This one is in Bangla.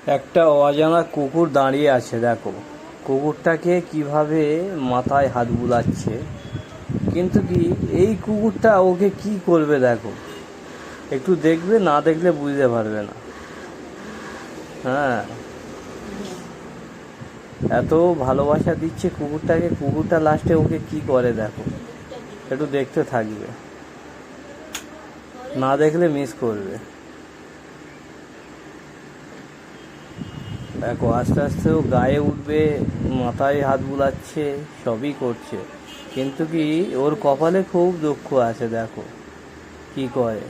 একটা অজানা কুকুর দাঁড়িয়ে আছে, দেখো কুকুরটাকে কিভাবে মাথায় হাত বুলাচ্ছে। কিন্তু কি এই কুকুরটা ওকে কি করবে দেখো, একটু দেখবে, না দেখলে বুঝতে পারবে না। হ্যাঁ, এত ভালোবাসা দিচ্ছে কুকুরটাকে, কুকুরটা লাস্টে ওকে কি করে দেখো, একটু দেখতে থাকবে, না দেখলে মিস করবে। দেখো আস্তে আস্তে ও গায়ে উঠবে, মাথায় হাত বুলাচ্ছে, সবই করছে। কিন্তু কি ওর কপালে খুব দুঃখ আছে, দেখো কি করে।